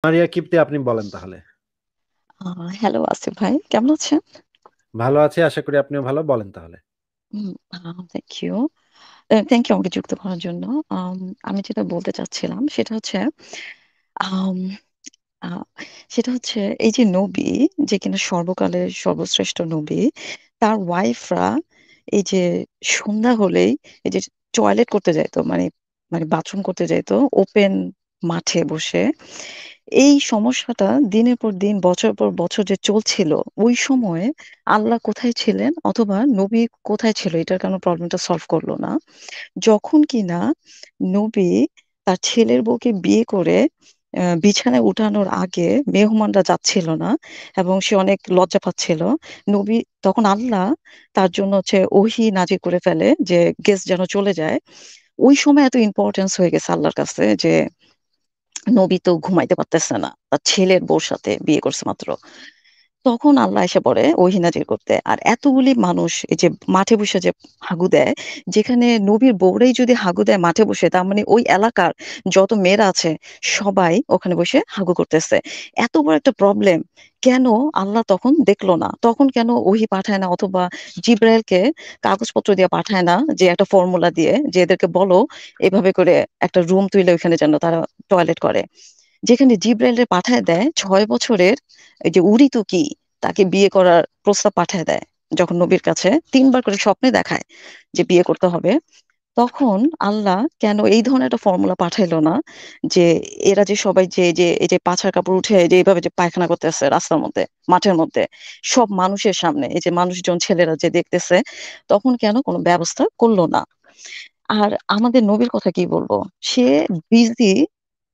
মারিয়া কিপ্টে আপনি বলেন তাহলে। হ্যালো আসিফ ভাই, কেমন আছেন? ভালো আছি, আশা করি আপনিও ভালো। বলেন তাহলে। Thank you. থ্যাংক ইউ আমাকে যুক্ত করার জন্য। আম, আমি যেটা বলতে চাচ্ছিলাম সেটা হচ্ছে আম, আহ, সেটা হচ্ছে এই যে নবী, যে কিনা সর্বকালের সর্বশ্রেষ্ঠ নবী, তার ওয়াইফরা এই যে সন্ধ্যা হলেই এই যে টয়লেট করতে যাইতো, মানে মানে বাথরুম করতে যাইতো ওপেন মাঠে বসে। এই সমস্যাটা দিনের পর দিন বছর পর বছর যে চলছিল, ওই সময়ে আল্লাহ কোথায় ছিলেন অথবা নবী কোথায় ছিল, এটার কেন প্রবলেমটা সলভ করলো না? যখন কিনা নবী তার ছেলের বউকে বিয়ে করে বিছানায় উঠানোর আগে মেহমানরা যাচ্ছিল না এবং সে অনেক লজ্জা পাচ্ছিল, নবী তখন আল্লাহ তার জন্য হচ্ছে ওহী নাজির করে ফেলে যে গেস্ট যেন চলে যায়। ওই সময় এত ইম্পর্টেন্স হয়ে গেছে আল্লাহর কাছে যে নবী তো ঘুমাইতে পারতেছে না, তার ছেলের বউর সাথে বিয়ে করছে মাত্র। তখন আল্লাহ এসে পড়ে ওহী নাজির করতে। আর এতগুলি মানুষ এই যে মাঠে বসে যে হাগু দেয়, যেখানে নবীর বউরাই যদি হাগু দেয় মাঠে বসে, তার মানে ওই এলাকার যত মেয়েরা আছে সবাই ওখানে বসে হাগু করতেছে। এত বড় একটা প্রবলেম, কেন আল্লাহ তখন দেখলো না? তখন কেন ওহী পাঠায় না অথবা জিব্রাইলকে কাগজপত্র দিয়ে পাঠায় না, যে একটা ফর্মুলা দিয়ে যে এদেরকে বলো এভাবে করে একটা রুম তুইলে ওইখানে যেন তারা টয়লেট করে? যেখানে জিব্রাইলের পাঠায় দেয় 6 বছরের এই যে উরিতুকি, তাকে বিয়ে করার প্রস্তাব পাঠায় দেয়। যখন নবীর কাছে 3বার করে স্বপ্নে দেখায় যে বিয়ে করতে হবে, তখন আল্লাহ কেন এই ধরনের একটা ফর্মুলা পাঠাইলো না? যে এরা যে সবাই যে যে এই যে পাছার কাপড় উঠে যে এইভাবে যে পায়খানা করতেছে রাস্তার মধ্যে, মাঠের মধ্যে, সব মানুষের সামনে, এই যে মানুষজন ছেলেরা যে দেখতেছে, তখন কেন কোনো ব্যবস্থা করলো না? আর আমাদের নবীর কথা কি বলবো, সে বিজি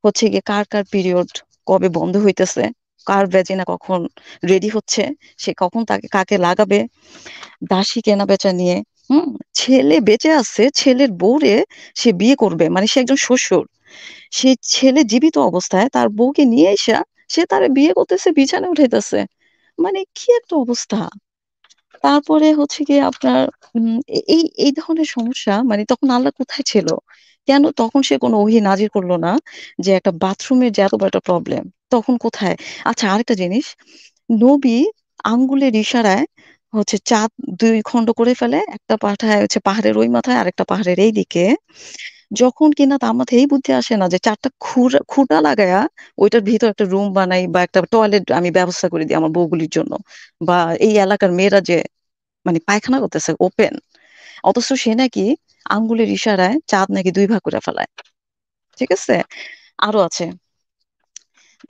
হচ্ছে গিয়ে কার কার পিরিয়ড কবে বন্ধ হইতেছে, কার ভেজিনা কখন রেডি হচ্ছে, সে কখন তাকে কাকে লাগাবে, দাসী কেনা বেচা নিয়ে। হুম। ছেলে বেঁচে আছে, ছেলের বউরে সে বিয়ে করবে, মানে সে একজন শ্বশুর। সেই ছেলে জীবিত অবস্থায় তার বউকে নিয়ে এসে সে তারে বিয়ে করতেছে, বিছানায় উঠাইতেছে। মানে কি একটা অবস্থা! তারপরে হচ্ছে গিয়ে আপনার এই এই ধরনের সমস্যা, মানে তখন আল্লাহ কোথায় ছিল? কেন তখন সে কোনো ওহী নাজির করলো না? যে একটা বাথরুমের যে এত বড় একটা প্রবলেম, তখন কোথায়? আচ্ছা, আরেকটা জিনিস, নবী আঙ্গুলের ইশারায় হচ্ছে চাঁদ 2 খণ্ড করে ফেলে, একটা পাঠায় হচ্ছে পাহাড়ের ওই মাথায়, আরেকটা পাহাড়ের এই দিকে। যখন কিনা তার মাথায় এই বুদ্ধি আসে না যে চারটা খুঁটা লাগায়া ওইটার ভিতর একটা রুম বানাই বা একটা টয়লেট আমি ব্যবস্থা করে দিই আমার বউগুলির জন্য, বা এই এলাকার মেয়েরা যে মানে পায়খানা করতেছে ওপেন, অথচ সে নাকি আঙ্গুলের ইশারায় চাঁদ নাকি 2 ভাগ করে ফেলায়। ঠিক আছে, আরো আছে।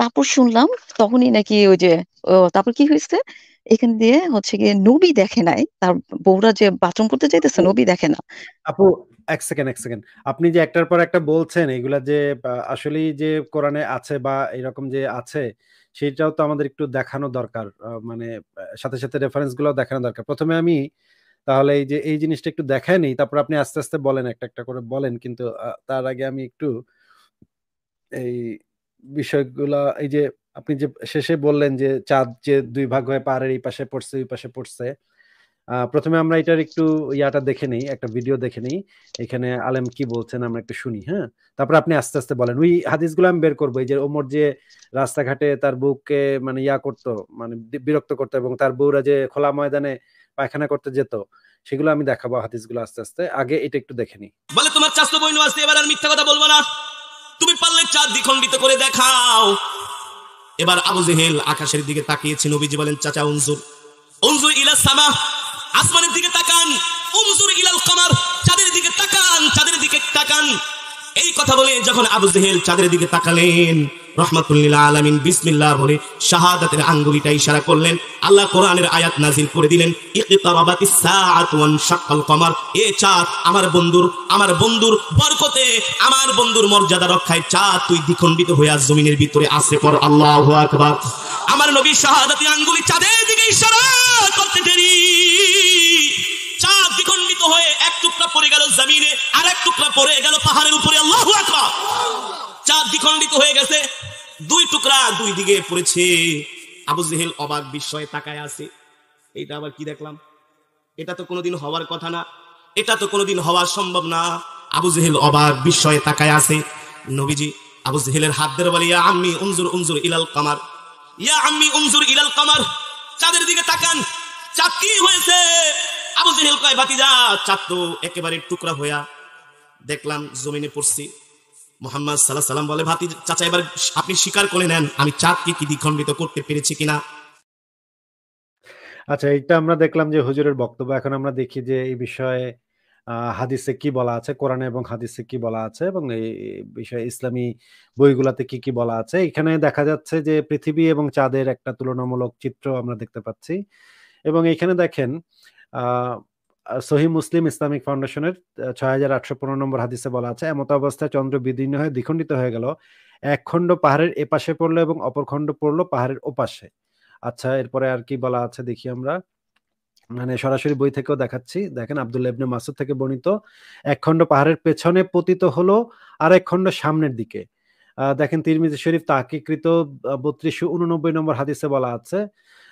তারপর শুনলাম তখনই নাকি ওই যে তারপর কি হয়েছে, এখান দিয়ে হচ্ছে গিয়ে নবী দেখে নাই তার বউরা যে বাথরুম করতে চাইতেছে, আপু নবী দেখে না। আপু, এক সেকেন্ড এক সেকেন্ড। আপনি যে একটার পর একটা বলছেন এগুলা যে আসলেই যে কোরআনে আছে বা এরকম যে আছে, সেটাও তো আমাদের একটু দেখানো দরকার। মানে সাথে সাথে রেফারেন্স গুলো দেখানো দরকার। প্রথমে আমি তাহলে এই যে এই জিনিসটা একটু দেখায় নিই, তারপর আপনি আস্তে আস্তে বলেন, একটা একটা করে বলেন। কিন্তু তার আগে আমি একটু এই বিষয়গুলা, এই যে আপনি যে শেষে বললেন যে চাঁদ যে 2 ভাগ হয়ে পাহাড়ের এই পাশে পড়ছে ওই পাশে পড়ছে, প্রথমে আমরা এটার একটু ইয়াটা দেখে নেই, একটা ভিডিও দেখে নেই। এখানে আলেম কি বলছেন আমরা একটু শুনি, হ্যাঁ? তারপর আপনি আস্তে আস্তে বলেন। ওই হাদিসগুলো আমি বের করবো, এই যে ওমর যে রাস্তাঘাটে তার বউকে মানে ইয়া করতো, মানে বিরক্ত করতো, এবং তার বউরা যে খোলা ময়দানে পায়খানা করতে যেত, সেগুলো আমি দেখাবো হাদিসগুলো আস্তে আস্তে। আগে এটা একটু দেখে নিই। বলে তোমার চাচতো বইন আসছে, এবার আর মিথ্যা কথা বলবো না। তুমি পারলে চাঁদ দ্বিখণ্ডিত করে দেখাও। এবার আবু জেহেল আকাশের দিকে তাকিয়েছে। নবীজি বলেন, চাচা উনজুর, উনজুর ইলা সামা, আসমানের দিকে তাকান। উনজুর ইলাল কমার, চাঁদের দিকে তাকান, চাঁদের দিকে তাকান। এই কথা বলে যখন আবু জেহেল চাঁদের দিকে তাকালেন, রহমাতুল্লিল আলামিন বিসমিল্লাহ বলে শাহাদাতের আঙ্গুলিটা ইশারা করলেন। আল্লাহ কোরআনের আয়াত নাজিল করে দিলেন, ইকতারাবাতিস সাআতু ওয়ানশাক্কাল কমার। এ চাঁদ, আমার বন্ধুর বরকতে, আমার বন্ধুর মর্যাদা রক্ষায় চাঁদ তুই দ্বিখণ্ডিত হয়ে আজ জমিনের ভিতরে আশ্রে পড়। আল্লাহু আকবার। আমার নবী শাহাদাতি আঙ্গুলি চাঁদের দিকে ইশারা করতে দেরি, চাঁদ দ্বিখণ্ডিত হয়ে এক টুকরা পড়ে গেল জমিনে, আর এক টুকরা পড়ে গেল পাহাড়ের উপরে। আল্লাহু আকবার। চাঁদ দ্বিখণ্ডিত হয়ে গেছে, 2 টুকরা 2 দিকে পড়েছে। আবু জেহেল অবাক বিস্ময়ে তাকায় আছে। এইটা আবার কি দেখলাম? এটা তো কোনোদিন হওয়ার কথা না, এটা তো কোনোদিন হওয়া সম্ভব না। আবু জেহেল অবাক বিস্ময়ে তাকায় আছে। নবীজি আবু জেহেলের হাত ধরে বলে, ইয়া আম্মি উনজুর উনজুর ইলাল কামার, ইয়া আম্মি উনজুর ইলাল কামার, চাঁদের দিকে তাকান, চাঁদ কি হয়েছে? আবু জেহেল কয়, ভাতিজা, চাঁদ তো একেবারে টুকরা হইয়া দেখলাম জমিনে পড়ছি। মুহাম্মদ সাল্লাল্লাহু আলাইহি সাল্লাম বলে, ভাতিজা, চাচা, এবার আপনি স্বীকার করে নেন আমি চাঁদকে কি দ্বিখণ্ডিত করতে পেরেছি কিনা। আচ্ছা, এইটা আমরা দেখলাম যে হুজুরের বক্তব্য। এখন আমরা দেখি যে এই বিষয়ে হাদিসে কি বলা আছে, কোরআনে এবং হাদিসে কি বলা আছে, এবং এই বিষয়ে ইসলামী বইগুলাতে কি কি বলা আছে। এখানে দেখা যাচ্ছে যে পৃথিবী এবং চাঁদের একটা তুলনামূলক চিত্র আমরা দেখতে পাচ্ছি। এবং এখানে দেখেন সহিহ মুসলিম ইসলামিক ফাউন্ডেশনের ৬৮১৫ নম্বর হাদিসে বলা আছে, এমত অবস্থায় চন্দ্র বিদীর্ণ হয়ে দ্বিখণ্ডিত হয়ে গেল, এক খণ্ড পাহাড়ের এপাশে পড়লো এবং অপর খণ্ড পড়লো পাহাড়ের ওপাশে। আচ্ছা, এরপরে আর কি বলা আছে দেখি আমরা, মানে সরাসরি বই থেকেও দেখাচ্ছি। দেখেন, আব্দুল্লাহ ইবনে মাসউদ থেকে বর্ণিত, এক খণ্ড পাহাড়ের পেছনে পতিত হলো, আর এক খণ্ড সামনের দিকে। দেখেন, তিরমিজি শরীফ তাহকিকৃত ৩২৮৯ নম্বর হাদিসে বলা আছে,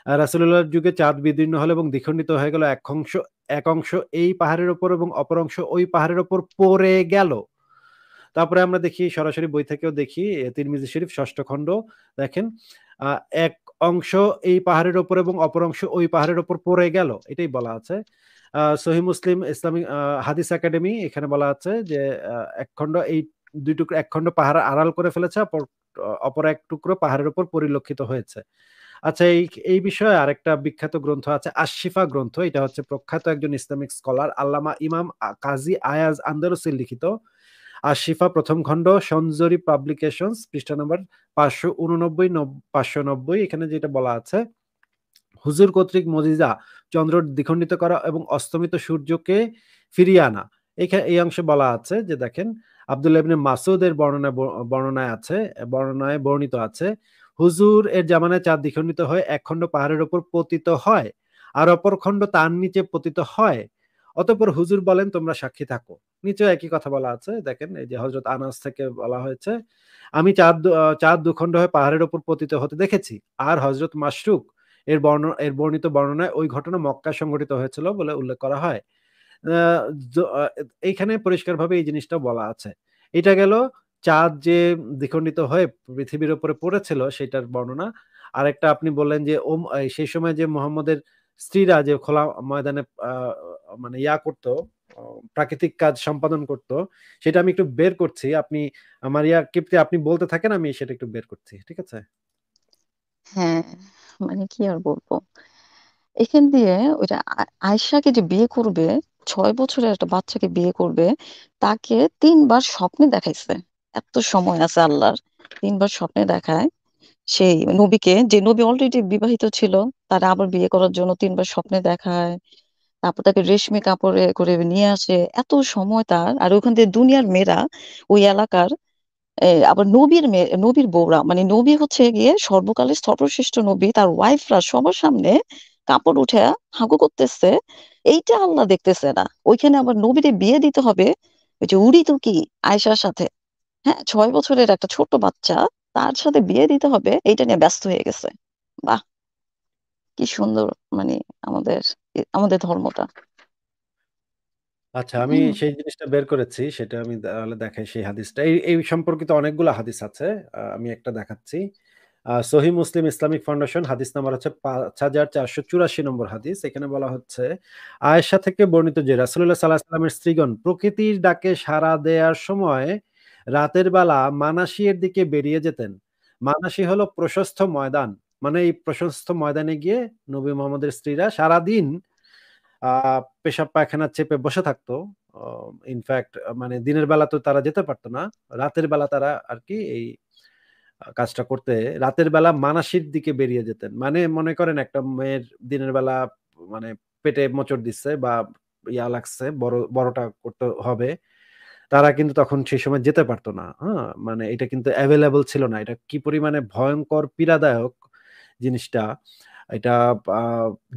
রাসূলুল্লাহর যুগে চাঁদ বিদীর্ণ হলো এবং দ্বিখণ্ডিত হয়ে গেল, এক অংশ এই পাহাড়ের ওপর এবং অপর অংশ ওই পাহাড়ের ওপর পড়ে গেল। তারপরে আমরা দেখি, সরাসরি বই থেকেও দেখি, তিরমিজি শরীফ ৬ষ্ঠ খণ্ড, দেখেন, এক অংশ এই পাহাড়ের ওপর এবং অপর অংশ ওই পাহাড়ের ওপর পড়ে গেল, এটাই বলা আছে। সহিহ মুসলিম ইসলামিক হাদিস একাডেমি, এখানে বলা আছে যে এক খণ্ড, এই দুই টুকরো, এক খণ্ড পাহাড় আড়াল করে ফেলেছে, অপর এক টুকরো পাহাড়ের উপর পরিলক্ষিত হয়েছে। আচ্ছা, এই বিষয়ে আরেকটা বিখ্যাত গ্রন্থ আছে, আশিফা গ্রন্থ। এটা হচ্ছে প্রখ্যাত একজন ইসলামিক স্কলার আল্লামা ইমাম কাজী আয়াজ আন্দালুসির লিখিত আশিফা, প্রথম খণ্ড, সঞ্জরি পাবলিকেশনস, পৃষ্ঠা নম্বর 589-590। এখানে যেটা বলা আছে, হুজুর কর্তৃক মজিজা চন্দ্র দ্বিখণ্ডিত করা এবং অস্তমিত সূর্যকে ফিরিয়ে আনা। এই অংশে বলা আছে যে, দেখেন, আব্দুল্লাহ ইবনে মাসউদের বর্ণনায় বর্ণিত আছে, হুজুর এর জামানায় চাঁদ দ্বিখণ্ডিত হয়ে এক খণ্ড পাহাড়ের উপর পতিত হয় আর অপর খণ্ড তার নিচে পতিত হয়। অতঃপর হুজুর বলেন, তোমরা সাক্ষী থাকো। নিচেও একই কথা বলা আছে। দেখেন, এই যে হযরত আনাস থেকে বলা হয়েছে, আমি চাঁদ দুখণ্ড হয়ে পাহাড়ের উপর পতিত হতে দেখেছি। আর হযরত মাশরুক এর বর্ণিত বর্ণনায় ওই ঘটনা মক্কায় সংঘটিত হয়েছিল বলে উল্লেখ করা হয়। এইখানে পরিষ্কারভাবে এই জিনিসটা বলা আছে। এটা গেল চাঁদ যে দ্বিখণ্ডিত হয়ে পৃথিবীর উপরে পড়েছিল সেটার বর্ণনা। আরেকটা আপনি বললেন যে সেই সময় যে মুহাম্মদের স্ত্রীরা যে খোলা ময়দানে মানে করতো, প্রাকৃতিক কাজ সম্পাদন করতো, সেটা আমি একটু বের করছি। আপনি আমার কিপ্টে আপনি বলতে থাকেন, আমি সেটা একটু বের করছি। ঠিক আছে? হ্যাঁ, মানে কি আর বলবো, এখান দিয়ে ওইটা আয়েশাকে যে বিয়ে করবে, 6 বছরের একটা বাচ্চাকে বিয়ে করবে, তাকে 3বার স্বপ্নে দেখাইছে। এত সময় আছে আল্লাহর, 3বার স্বপ্নে দেখায় সেই নবীকে, যে নবী অলরেডি বিবাহিত ছিল, তারা আবার বিয়ে করার জন্য 3বার স্বপ্নে দেখায়। তারপর তাকে রেশমি কাপড়ে করে নিয়ে আসে, এত সময় তার। আর ওখান থেকে দুনিয়ার মেয়েরা, ওই এলাকার আবার নবীর মেয়ে, নবীর বউরা, মানে নবী হচ্ছে গিয়ে সর্বকালের সর্বশ্রেষ্ঠ নবী, তার ওয়াইফরা সবার সামনে কাপড় উঠে হাগু করতেছে। এইটা আল্লাহ দেখতেছে না, ওইখানে আবার নবীরে বিয়ে দিতে হবে ওই যে উড়ি তো কি আয়েশার সাথে। হ্যাঁ, 6 বছরের একটা ছোট বাচ্চা, তার সাথে বিয়ে দিতে হবে, এইটা নিয়ে ব্যস্ত হয়ে গেছে। বাহ, কি সুন্দর, মানে আমাদের আমাদের ধর্মটা। আচ্ছা, আমি হুম। সেই জিনিসটা বের করেছি, সেটা আমি তাহলে দেখাই সেই হাদিসটা। এই সম্পর্কিত অনেকগুলো হাদিস আছে। আমি একটা দেখাচ্ছি। সহিহ মুসলিম ইসলামিক ফাউন্ডেশন, হাদিস নাম্বার হচ্ছে ৫৪৮৪ নম্বর হাদিস। এখানে বলা হচ্ছে, আয়েশা থেকে বর্ণিত যে রাসূলুল্লাহ সাল্লাল্লাহু আলাইহি ওয়াসাল্লামের স্ত্রীগণ প্রকৃতির ডাকে সাড়া দেওয়ার সময় রাতের বেলা মানাশির দিকে বেরিয়ে যেতেন। মানাশি হলো প্রশস্ত ময়দান। মানে এই প্রশস্ত ময়দানে গিয়ে নবী মুহাম্মদের স্ত্রীরা সারাদিন পেশাব পায়খানা চেপে বসে থাকতো। ইনফ্যাক্ট মানে দিনের বেলা তো তারা যেতে পারতো না। রাতের বেলা তারা আরকি এই কাজটা করতে, রাতের বেলা মানাসির দিকে বেরিয়ে যেতেন। মানে মনে করেন, একটা মেয়ের দিনের বেলা মানে পেটে মোচড় দিচ্ছে বা লাগছে, বড়টা করতে হবে। তারা কিন্তু তখন সেই সময় যেতে পারত না। হ্যাঁ? মানে এটা কিন্তু এভেইলেবল ছিল না। এটা কি পরিমাণে ভয়ংকর পীড়াদায়ক জিনিসটা, এটা আ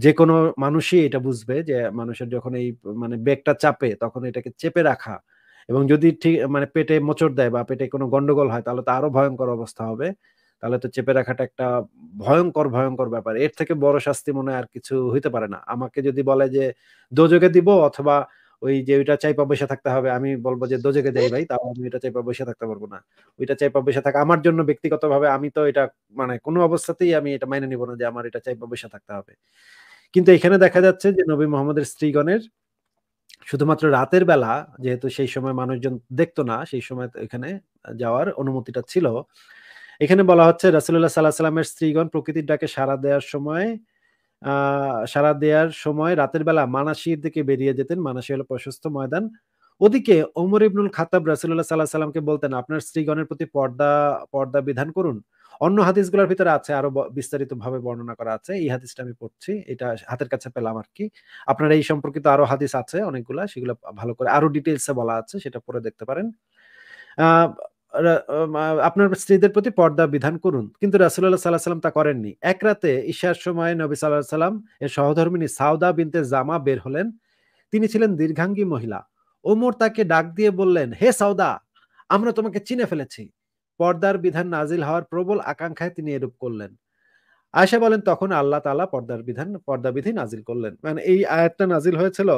যেকোনো মানুষই এটা বুঝবে যে মানুষের যখন এই মানে বেগটা চাপে, তখন এটাকে চেপে রাখা, এবং যদি ঠিক মানে পেটে মোচড় দেয় বা পেটে কোনো গন্ডগোল হয়, তাহলে তো আরো ভয়ংকর অবস্থা হবে। তাহলে তো চেপে রাখাটা একটা ভয়ংকর ব্যাপার। এর থেকে বড় শাস্তি মনে হয় আর কিছু হইতে পারে না। আমাকে যদি বলে যে দোজখে দিব অথবা ওই যে ওইটা চাইপা বসে থাকতে হবে, আমি বলবো যে দোজখে যাই ভাই, তাও আমি ওইটা চাইপা বসে থাকতে পারবো না। ওইটা চাইপা বসে থাকা আমার জন্য ব্যক্তিগতভাবে আমি তো এটা মানে কোনো অবস্থাতেই আমি এটা মাইনে নিব না যে আমার এটা চাইপা বসে থাকতে হবে। কিন্তু এখানে দেখা যাচ্ছে যে নবী মোহাম্মদের স্ত্রীগণের শুধুমাত্র রাতের বেলা, যেহেতু সেই সময় মানুষজন দেখতো না, সেই সময় তো এখানে যাওয়ার অনুমতিটা ছিল। এখানে বলা হচ্ছে রাসূলুল্লাহ সাল্লাল্লাহু আলাইহি ওয়াসাল্লামের স্ত্রীগণ প্রকৃতির ডাকে সাড়া দেওয়ার সময় রাতের বেলা মানাসির দিকে বেরিয়ে যেতেন। মানাসি হলো প্রশস্ত ময়দান। ওদিকে ওমর ইবনুল খাত্তাব রাসূলুল্লাহ সাল্লাল্লাহু আলাইহি ওয়াসাল্লামকে বলতেন, আপনার স্ত্রীগণের প্রতি পর্দা বিধান করুন। অন্য হাদিসগুলোর ভিতরে আছে, আরো বিস্তারিত ভাবে বর্ণনা করা আছে। এই হাদিসটা আমি পড়ছি, এটা হাতের কাছে পেলাম আর কি। আপনার এই সম্পর্কিত আরো হাদিস আছে অনেকগুলা, সেগুলো ভালো করে আরো ডিটেইলসে বলা আছে, সেটা পড়ে দেখতে পারেন। আহ আপনার স্ত্রীদের প্রতি পর্দা বিধান করুন, কিন্তু রাসূলুল্লাহ সাল্লাল্লাহু আলাইহি ওয়াসাল্লাম তা করেননি। এক রাতে ঈশার সময় নবী সাল্লাল্লাহু আলাইহি ওয়াসাল্লাম এর সহধর্মিণী সাউদা বিনতে জামা বের হলেন। তিনি ছিলেন দীর্ঘাঙ্গী মহিলা। ওমর তাকে ডাক দিয়ে বললেন, হে সাউদা, আমরা তোমাকে চিনে ফেলেছি। পর্দার বিধান নাজিল হওয়ার প্রবল আকাঙ্ক্ষায় তিনি এরূপ করলেন। আয়েশা বলেন, তখন আল্লাহ তাআলা পর্দা বিধি নাজিল করলেন। মানে এই আয়াতটা নাজিল হয়েছিল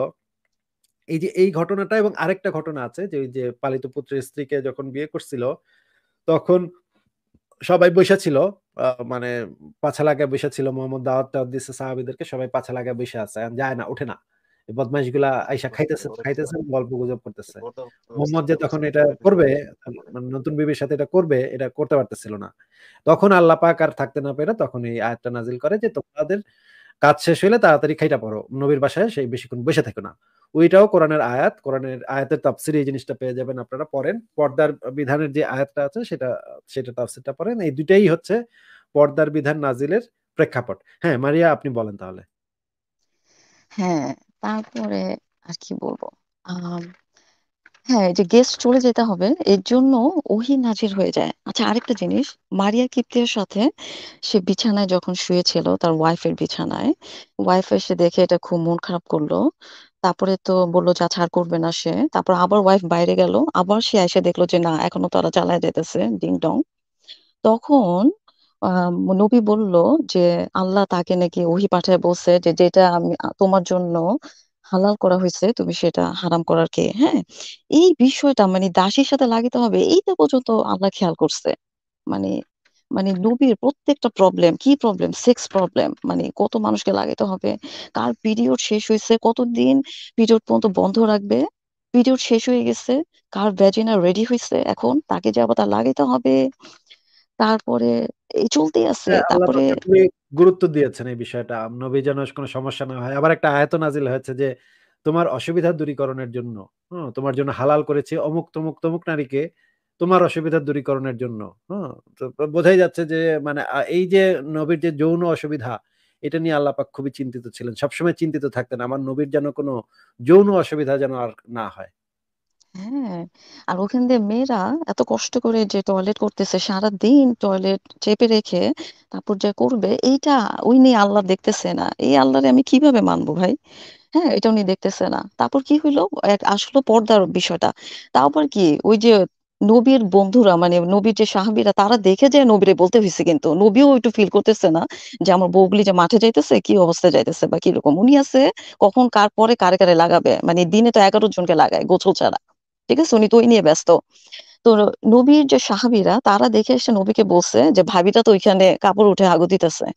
এই যে এই ঘটনাটা, এবং আরেকটা ঘটনা আছে যে ওই যে পালিত পুত্রের স্ত্রীকে যখন বিয়ে করছিল, তখন সবাই বসে ছিল, মানে পাছা লাগায় বসে ছিল। মোহাম্মদ দাওয়াত টাওয়াত দিচ্ছে সাহাবীদেরকে, সবাই পাছা লাগায় বসে আছে, আর যায় না, ওঠে না। এই বদমাইশগুলা আইসা খাইতেছে গল্প গুজব করতেছে। মোহাম্মদ যে তখন এটা করবে, মানে নতুন বিবির সাথে এটা করবে, এটা করতে পারতেছিল না। তখন আল্লাহ পাক আর থাকতে না পেরে তখন এই আয়াতটা নাজিল করে যে তোমাদের কাজ শেষ হইলে তাড়াতাড়ি খাইটা পড়ো, নবীর বাসায় সেই বেশিক্ষণ বসে থেকো না। ওইটাও কোরআনের আয়াত, কোরআনের আয়াতের তাফসিরে এই জিনিসটা পেয়ে যাবেন, আপনারা পড়েন। পর্দার বিধানের যে আয়াতটা আছে সেটা তাফসিরটা পড়েন। এই দুইটাই হচ্ছে পর্দার বিধান নাজিলের প্রেক্ষাপট। হ্যাঁ, মারিয়া, আপনি বলেন তাহলে। হ্যাঁ, তারপরে আর কি বলবো? আম হ্যাঁ, এই যে গেস্ট চলে যেতে হবে এর জন্য ওহী নাজিল হয়ে যায়। আচ্ছা, আরেকটা জিনিস, মারিয়া কিপ্তের সাথে সে বিছানায় যখন শুয়েছিল তার ওয়াইফের বিছানায়, ওয়াইফ এসে দেখে এটা খুব মন খারাপ করলো। তারপরে তো বললো যে আচ্ছা আর করবে না সে। তারপর আবার ওয়াইফ বাইরে গেল। আবার সে এসে দেখলো যে না, এখনো তারা চালায় যাইতেছে ডিং ডং। তখন নবী বলল যে আল্লাহ তাকে নাকি ওহী পাঠায় বলছে যে যেটা আমি তোমার জন্য হালাল করা হয়েছে তুমি সেটা হারাম করার কে? হ্যাঁ, এই বিষয়টা মানে দাসীর সাথে লাগাতে হবে এইটা পর্যন্ত আল্লাহ খেয়াল করছে। মানে মানে নবীর প্রত্যেকটা প্রবলেম, কি প্রবলেম, সেক্স প্রবলেম, মানে কত মানুষকে লাগাতে হবে, কার পিরিয়ড শেষ হয়েছে, কতদিন পিরিয়ড পর্যন্ত বন্ধ রাখবে, পিরিয়ড শেষ হয়ে গেছে, কার ভ্যাজিনা রেডি হয়েছে, এখন তাকে যে আবার তা লাগাইতে হবে। তারপরে এই চলতেই আছে। হ্যাঁ, আল্লাহ তারপরে পাক খুবই গুরুত্ব দিয়েছেন এই বিষয়টা, নবী যেন কোনো সমস্যা না হয়। আবার একটা আয়াত নাজিল হয়েছে যে তোমার অসুবিধা দূরীকরণের জন্য, তোমার জন্য হালাল করেছি অমুক তমুক তমুক নারীকে তোমার অসুবিধা দূরীকরণের জন্য। হ্যাঁ, তো বোঝাই যাচ্ছে যে মানে এই যে নবীর যে যৌন অসুবিধা, এটা নিয়ে আল্লাহ পাক খুবই চিন্তিত ছিলেন, সবসময় চিন্তিত থাকতেন আমার নবীর যেন কোনো যৌন অসুবিধা যেন আর না হয়। হ্যাঁ, আর ওখান দিয়ে মেয়েরা এত কষ্ট করে যে টয়লেট করতেছে, সারাদিন টয়লেট চেপে রেখে তারপর যা করবে, এইটা ওই নিয়ে আল্লাহ দেখতেছে না। এই আল্লাহরে আমি কিভাবে মানবো ভাই? হ্যাঁ, এটা উনি দেখতেছে না। তারপর কি হইলো, আসলো পর্দার বিষয়টা। তারপর কি ওই যে নবীর বন্ধুরা, মানে নবীর যে সাহাবীরা, তারা দেখে যে নবীরে বলতে হয়েছে, কিন্তু নবীও একটু ফিল করতেছে না যে আমার বউগুলি যে মাঠে যাইতেছে কি অবস্থায় যাইতেছে বা কিরকম। উনি আছে কখন কার পরে কারে কারে লাগাবে, মানে দিনে তো 11 জনকে লাগায় গোসল ছাড়া। ঠিক আছে, উনি তো ওই নিয়ে ব্যস্ত। তো নবীর যে সাহাবীরা তারা দেখে এসে নবীকে বলছে যে ভাবিটা তো ওইখানে কাপড় উঠে আগু দিতেছে।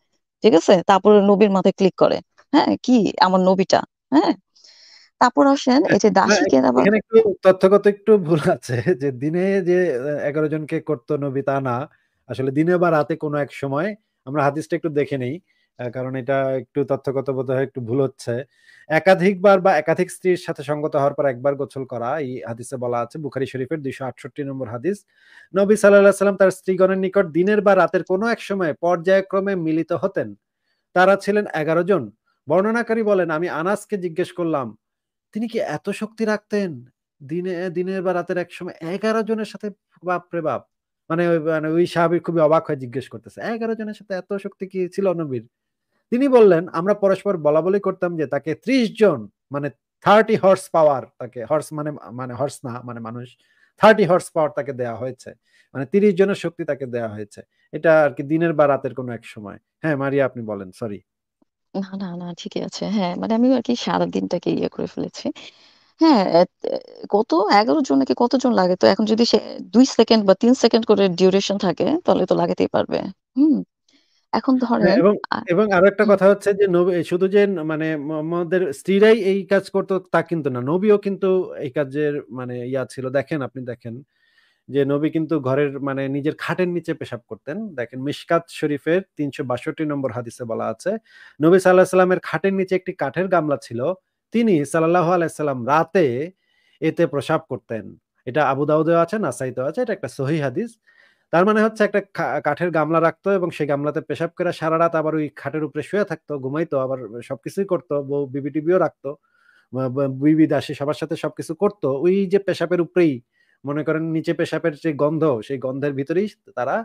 ঠিক আছে, তারপরে নবীর মাথায় ক্লিক করে, হ্যাঁ কি আমার নবীটা। হ্যাঁ, তারপর আসেন এই যে না, দাসীকের আবার। এখানে একটু তথ্যগত একটু ভুল আছে যে দিনে যে 11 জনকে করতো নবী তা না, আসলে দিনে বা রাতে কোনো এক সময়। আমরা হাদিসটা একটু দেখে নেই, কারণ এটা একটু তথ্যগত বোধহয় একটু ভুল হচ্ছে। একাধিকবার বা একাধিক স্ত্রীর সাথে সঙ্গত হওয়ার পর একবার গোসল করা, এই হাদিসে বলা আছে, বুখারী শরীফের 268 নম্বর হাদিস। নবী সাল্লাল্লাহু আলাইহি সাল্লাম তার স্ত্রীগণের নিকট দিনের বা রাতের কোনো এক সময় পর্যায়ক্রমে মিলিত হতেন। তারা ছিলেন 11 জন। বর্ণনাকারী বলেন, আমি আনাসকে জিজ্ঞেস করলাম, তিনি কি এত শক্তি রাখতেন? দিনের বা রাতের এক সময় 11 জনের সাথে? বাপরে বাপ! মানে ওই সাহাবী খুবই অবাক হয়ে জিজ্ঞেস করতেছে, 11 জনের সাথে এত শক্তি কি ছিল নবীর? তিনি বললেন, আমরা পরস্পর বলাবলি করতাম যে তাকে 30 জন, মানে 30 হর্স পাওয়ার, তাকে হর্স মানে মানে হর্স না মানে মানুষ, 30 হর্স পাওয়ার তাকে দেয়া হয়েছে। মানে 30 জনের শক্তি তাকে দেয়া হয়েছে। এটা আর কি দিনের বা রাতের কোনো এক সময়। হ্যাঁ, মারিয়া, আপনি বলেন, সরি। না, না, না, ঠিকই আছে। হ্যাঁ, মানে আমি আর কি সারাদিনটাকে ইয়ে করে ফেলেছি। হ্যাঁ, কত ১১ জন নাকি কতজন লাগে? তো এখন যদি সে ২ সেকেন্ড বা ৩ সেকেন্ড করে ডিউরেশন থাকে তাহলে তো লাগাতেই পারবে। হুম? এখন হ্যাঁ, ধরেন এবং আ এবং আরো একটা হুম, কথা হচ্ছে যে শুধু যে মানে মোহাম্মদের স্ত্রীরাই এই কাজ করতো তা কিন্তু না। নবীও কিন্তু এই কাজের মানে ছিল। দেখেন, আপনি দেখেন যে নবী কিন্তু ঘরের মানে নিজের খাটের নিচে পেশাব করতেন। দেখেন মিশকাত শরীফের ৩৬২ নম্বর হাদিসে বলা আছে, নবী সাল্লাল্লাহু আলাইহি সাল্লামের খাটের নিচে একটি কাঠের গামলা ছিল। তিনি সাল্লাল্লাহু আলাইহি সাল্লাম রাতে এতে প্রসাব করতেন। এটা আবু দাউদেও আছে, নাসাইতেও আছে। এটা একটা সহিহ হাদিস। তার মানে হচ্ছে একটা কাঠের গামলা রাখতো এবং সেই গামলাতে পেশাব করে সারারাত আবার ওই খাটের উপরে শুয়ে থাকতো, ঘুমাইতো, আবার সবকিছুই করতো। বউ বিবি-টিবিও রাখতো। বিবি দাসী সবার সাথে সবকিছু করতো। ওই যে পেশাবের উপরেই মনে করেন নিচে পেশাবের যে গন্ধ, সেই গন্ধের ভিতরেই তারা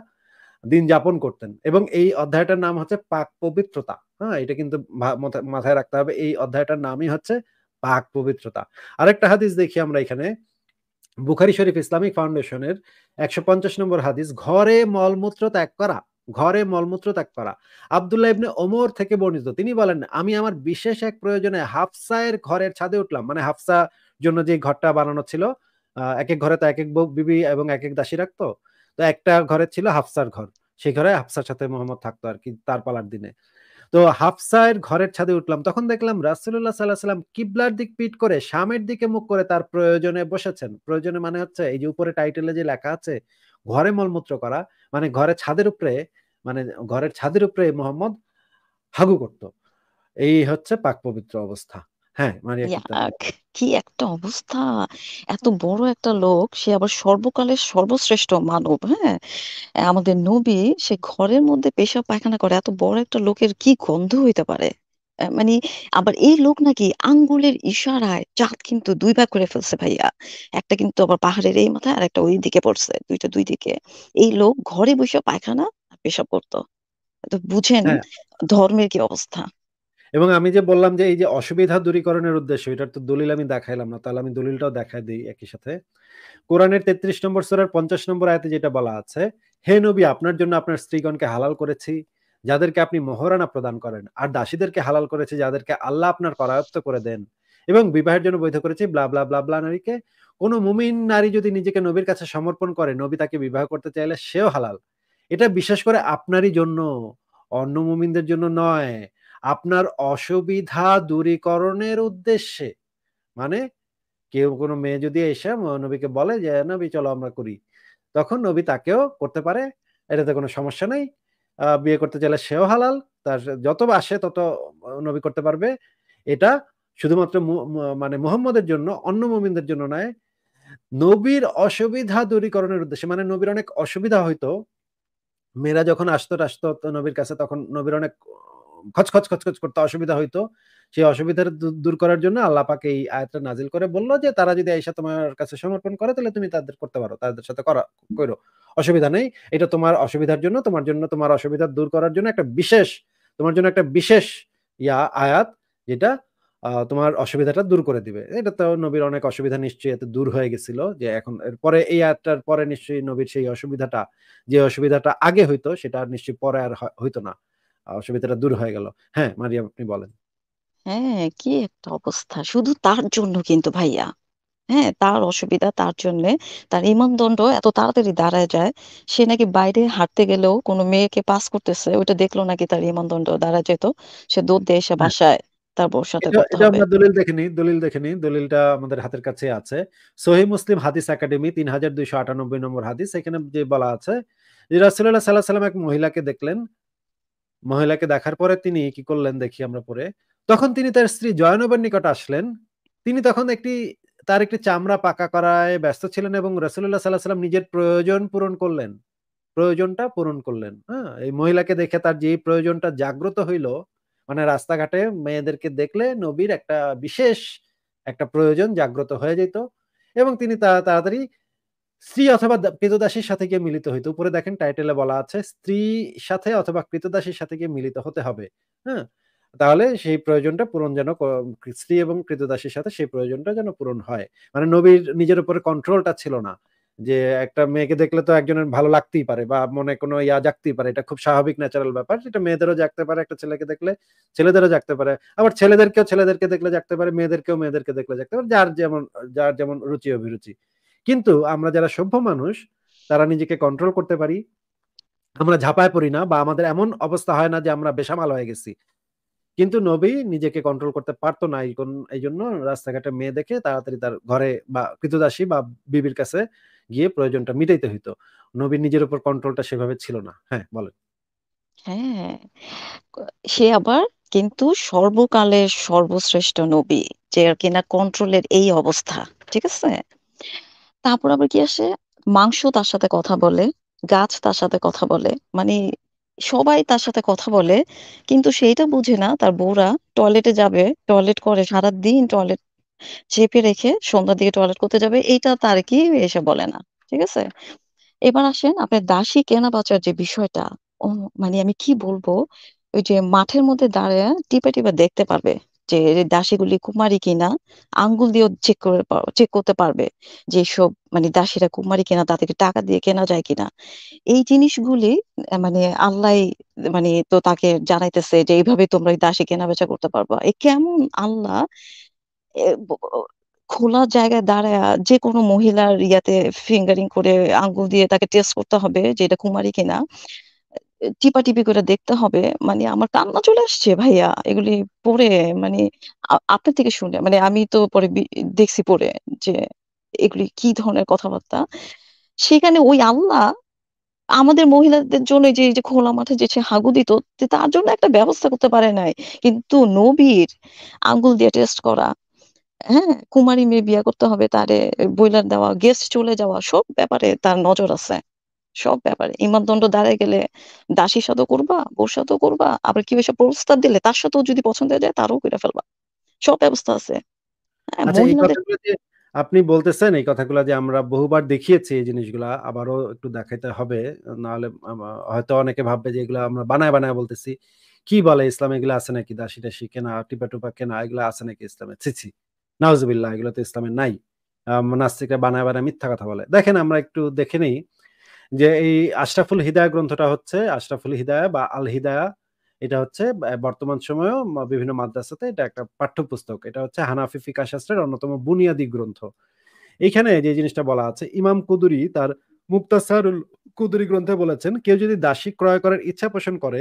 দিন যাপন করতেন। এবং এই অধ্যায়টার নাম হচ্ছে পাক পবিত্রতা। হ্যাঁ? এটা কিন্তু মাথায় রাখতে হবে। এই অধ্যায়টার নামই হচ্ছে পাক পবিত্রতা। আরেকটা হাদিস দেখি আমরা এখানে। বুখারী শরীফ ইসলামিক ফাউন্ডেশনের ১৫০ নম্বর হাদিস, ঘরে মলমূত্র ত্যাগ করা। ঘরে মলমূত্র ত্যাগ করা। আব্দুল্লাহ ইবনে ওমর থেকে বর্ণিত। তিনি বলেন, "আমি আমার বিশেষ এক প্রয়োজনে হাফসায়ের ঘরের ছাদে উঠলাম।" মানে হাফসা জন্য যে ঘরটা বানানো ছিল, একেক ঘরে তো একেক বিবি এবং একেক দাসী রাখতো। তো একটা ঘরে ছিল হাফসার ঘর। সেই ঘরে হাফসার সাথে মোহাম্মদ থাকতো আরকি তার পালার দিনে। তো হাফসায়ের ঘরের ছাদে উঠলাম। তখন দেখলাম রাসূলুল্লাহ সাল্লাল্লাহু আলাইহি ওয়াসাল্লাম কিবলার দিক পিঠ করে শামের দিকে মুখ করে তার প্রয়োজনে বসেছেন। প্রয়োজনে মানে হচ্ছে এই যে উপরে টাইটেলে যে লেখা আছে, ঘরে মলমূত্র করা, মানে ঘরের ছাদের উপরে, মানে ঘরের ছাদের উপরে মোহাম্মদ হাগু করত। এই হচ্ছে পাক পবিত্র অবস্থা। হ্যাঁ, মারিয়া কি ইয়াক! কি একটা অবস্থা! এত বড় একটা লোক, সে আবার সর্বকালের সর্বশ্রেষ্ঠ মানব, হ্যাঁ? আমাদের নবী, সে ঘরের মধ্যে পেশাব পায়খানা করে। এত বড় একটা লোকের কি গন্ধ হইতে পারে? মানি আবার এই লোক নাকি আঙ্গুলের ইশারায় চাঁদ কিন্তু ২ ভাগ করে ফেলছে ভাইয়া। একটা কিন্তু আবার পাহাড়ের এই মাথায় আরেকটা ওই দিকে পড়ছে। ২ টা ২ দিকে। এই লোক ঘরে বইসা পায়খানা আর পেশাব করত। তো বুঝেন হ্যাঁ। ধর্মের কি অবস্থা। এবং আমি যে বললাম যে এই যে অসুবিধা দূরীকরণের উদ্দেশ্য, এটার তো দলিল আমি দেখাইলাম না। তাহলে আমি দলিলটাও দেখায় দেই একই সাথে। কোরআনের ৩৩ নম্বর সূরার ৫০ নম্বর আয়াতে যেটা বলা আছে, "হে নবী, আপনার জন্য আপনার স্ত্রীগণকে হালাল করেছি, যাদেরকে আপনি মোহরানা প্রদান করেন। আর দাসীদেরকে হালাল করেছি, যাদেরকে আল্লাহ আপনার করায়ত্ত করে দেন। এবং বিবাহের জন্য বৈধ করেছি ব্লা, ব্লা, ব্লা, ব্লা নারীকে। কোন মুমিন নারী যদি নিজেকে নবীর কাছে সমর্পণ করে, নবী তাকে বিবাহ করতে চাইলে সেও হালাল।" এটা বিশেষ করে আপনারই জন্য, অন্য মুমিনদের জন্য নয়। আপনার অসুবিধা দূরীকরণের উদ্দেশ্যে। মানে কেউ কোনো মেয়ে যদি এসে নবীকে বলে যে, "নবী চলো আমরা করি।" তখন নবী তাকেও করতে পারে। এটাতে কোনো সমস্যা নেই। বিয়ে করতে চাইলে সেও হালাল। তার যত আসে তত নবী করতে পারবে। এটা শুধুমাত্র মু ম মানে মুহাম্মদের জন্য, অন্য মুমিনদের জন্য নয়। নবীর অসুবিধা দূরীকরণের উদ্দেশ্যে। মানে নবীর অনেক অসুবিধা হইতো। মেয়েরা যখন আসতো তো নবীর কাছে, তখন নবীর অনেক খচখচ করতে অসুবিধা হইতো। সেই অসুবিধাটা দূর করার জন্য আল্লাহ পাক এই আয়াতটা নাজিল করে বলল যে, "তারা যদি আইসা তোমার কাছে সমর্পণ করে তাহলে তুমি তাদের করতে পারো। তাদের সাথে কইরো। অসুবিধা নেই। এটা তোমার অসুবিধার জন্য, তোমার জন্য, তোমার অসুবিধা দূর করার জন্য একটা বিশেষ, তোমার জন্য একটা বিশেষ আয়াত, যেটা তোমার অসুবিধাটা দূর করে দিবে।" এটা তো নবীর অনেক অসুবিধা নিশ্চয়ই এতে দূর হয়ে গেছিল। যে এখন এরপরে এই আয়াতটার পরে নিশ্চয়ই নবীর সেই অসুবিধাটা, যে অসুবিধাটা আগে হইতো সেটা আর নিশ্চয়ই পরে আর হইতো না। অসুবিধাটা দূর হয়ে গেল। হ্যাঁ, মারিয়াম আপনি বলেন। হ্যাঁ, কি একটা অবস্থা। শুধু তার জন্য কিন্তু ভাইয়া। হ্যাঁ, তার অসুবিধা তার জন্যে। তার ঈমানদণ্ড এত তাড়াতাড়ি দাঁড়ায় যায়। সে নাকি বাইরে হাঁটতে গেলেও কোন মেয়েকে পাস করতেছে, ওইটা দেখলেও নাকি তার ঈমানদণ্ড দাঁড়ায় যেত। সে দৌড় দিয়ে এসে হ্যাঁ, বাসায় তার বউর সাথে করতে এটা হবে। আমরা দলিল দেখে নিই। দলিলটা আমাদের হাতের কাছে আছে। সহিহ মুসলিম হাদিস একাডেমি ৩২৯৮ নম্বর হাদিস। এখানে যে বলা আছে যে রাসূলুল্লাহ সাল্লাল্লাহু আলাইহি ওয়াসাল্লাম এক মহিলাকে দেখলেন। মহিলাকে দেখার পরে তিনি কি করলেন দেখি আমরা পরে। তখন তিনি তার স্ত্রী জয়নবের নিকট আসলেন। তিনি তখন তার একটি চামড়া পাকা করায় ব্যস্ত ছিলেন এবং রাসূলুল্লাহ সাল্লাল্লাহু আলাইহি ওয়াসাল্লাম নিজের প্রয়োজন পূরণ করলেন। প্রয়োজনটা পূরণ করলেন। হ্যাঁ? এই মহিলাকে দেখে তার যেই প্রয়োজনটা জাগ্রত হইল, মানে রাস্তাঘাটে মেয়েদেরকে দেখলে নবীর একটা বিশেষ একটা প্রয়োজন জাগ্রত হয়ে যেত এবং তিনি তাড়াতাড়ি স্ত্রী অথবা ক্রীতদাসীর সাথে গিয়ে মিলিত হইত। উপরে দেখেন টাইটেলে বলা আছে, স্ত্রীর সাথে অথবা ক্রীতদাসীর সাথে গিয়ে মিলিত হতে হবে। হ্যাঁ? তাহলে সেই প্রয়োজনটা পূরণ যেন স্ত্রী এবং ক্রীতদাসীর সাথে সেই প্রয়োজনটা যেন পূরণ হয়। মানে নবীর নিজের উপরে কন্ট্রোলটা ছিল না। যে একটা মেয়েকে দেখলে তো একজনের ভালো লাগতেই পারে বা মনে কোনো ইয়া জাগতেই পারে, এটা খুব স্বাভাবিক ন্যাচারাল ব্যাপার, সেটা মেয়েদেরও জাগতে পারে, একটা ছেলেকে দেখলে ছেলেদেরও জাগতে পারে, আবার ছেলেদেরকে দেখলে জাগতে পারে, মেয়েদেরকে দেখলে জাগতে পারে, যার যেমন রুচি অভিরুচি। কিন্তু আমরা যারা সভ্য মানুষ তারা নিজেকে কন্ট্রোল করতে পারি, আমরা ঝাঁপায় পড়ি না বা আমাদের এমন অবস্থা হয় না যে আমরা বেসামাল হয়ে গেছি। কিন্তু নবী নিজেকে কন্ট্রোল করতে পারতো না, এই জন্য রাস্তাঘাটে মেয়ে দেখে তাড়াতাড়ি তার ঘরে বা কৃতদাসী বা বিবির কাছে গিয়ে প্রয়োজনটা মিটাইতে হইতো। নবীর নিজের উপর কন্ট্রোলটা সেভাবে ছিল না। হ্যাঁ, বলেন। হ্যাঁ, সে আবার কিন্তু সর্বকালের সর্বশ্রেষ্ঠ নবী, যে কিনা কন্ট্রোলের এই অবস্থা। ঠিক আছে? তারপর আবার কি আসে, মাংস তার সাথে কথা বলে, গাছ তার সাথে কথা বলে, মানে সবাই তার সাথে কথা বলে, কিন্তু সেইটা বুঝে না তার বউরা টয়লেটে যাবে, টয়লেট করে সারাদিন, টয়লেট চেপে রেখে সন্ধ্যার দিকে টয়লেট করতে যাবে, এইটা তার কি এসে বলে না। ঠিক আছে? এবার আসেন আপনার দাসী কেনা বেচার যে বিষয়টা। ও, মানে আমি কি বলবো, ওই যে মাঠের মধ্যে দাঁড়ায় টিপে টিপে দেখতে পারবে যে এই দাসীগুলি কুমারী কিনা, আঙ্গুল দিয়েও চেক করতে পারবে যে সব মানে দাসীরা কুমারী কিনা, তাদেরকে টাকা দিয়ে কেনা যায় কিনা। এই জিনিসগুলি মানে আল্লাহ মানে তো তাকে জানাইতেছে যে এইভাবে তোমরা এই দাসী কেনা বেচা করতে পারবা। এ কেমন আল্লাহ এ ব- খোলা জায়গায় দাঁড়ায় যে কোনো মহিলার ইয়াতে ফিঙ্গারিং করে আঙ্গুল দিয়ে তাকে টেস্ট করতে হবে যে এটা কুমারী কিনা, টিপাটিপি করে দেখতে হবে। মানে আমার কান্না চলে আসছে ভাইয়া এগুলি পড়ে। মানে আপনার থেকে শুনে, মানে আমি তো পরে দেখছি পড়ে যে এগুলি কি ধরনের কথাবার্তা। সেখানে ওই আল্লাহ আমাদের মহিলাদের জন্য যে এই যে খোলা মাঠে যে সে হাগু দিত, তার জন্য একটা ব্যবস্থা করতে পারে নাই। কিন্তু নবীর আঙ্গুল দিয়ে টেস্ট করা, হ্যাঁ, কুমারী মেয়ে বিয়ে করতে হবে তারে, বইলার দেওয়া, গেস্ট চলে যাওয়া, সব ব্যাপারে তার নজর আছে। সব ব্যাপারে ইমানদণ্ড দাঁড়ায় গেলে দাসীর সাথেও করবা, ওর সাথেও করবা, আবার কেউ এসে প্রস্তাব দিলে তার সাথেও যদি পছন্দ হয়ে যায় তারও করে ফেলবা। সব ব্যবস্থা আছে। হ্যাঁ, আচ্ছা, এই মহিলাদের। কথাগুলো যে আপনি বলতেছেন, এই কথাগুলো যে আমরা বহুবার দেখিয়েছি, এই জিনিসগুলা আবারও একটু দেখাইতে হবে, নাহলে হয়তো অনেকে ভাববে যে এগুলা আমরা বানায় বানায় বলতেছি। কি বলে ইসলামে এগুলো আছে নাকি? দাসী টাসী কেনা, টিপা টুপা কেনা, এগুলো আছে নাকি ইসলামে? ছি ছি, নাউজুবিল্লাহ, এগুলো তো ইসলামে নাই। নাস্তিকরা বানায় বানায় মিথ্যা কথা বলে। দেখেন, আমরা একটু দেখে নেই যে এই আশরাফুল হিদায়া গ্রন্থটা হচ্ছে, আশরাফুল হিদায়া বা আল হিদায়া, এটা হচ্ছে বর্তমান সময়েও বিভিন্ন মাদ্রাসাতে এটা একটা পাঠ্যপুস্তক। এটা হচ্ছে হানাফি ফিকাহ শাস্ত্রের অন্যতম বুনিয়াদি গ্রন্থ। এইখানে যে জিনিসটা বলা আছে, ইমাম কুদুরি তার মুক্তাসারুল কুদুরি গ্রন্থে বলেছেন, কেউ যদি দাসী ক্রয় করার ইচ্ছা পোষণ করে,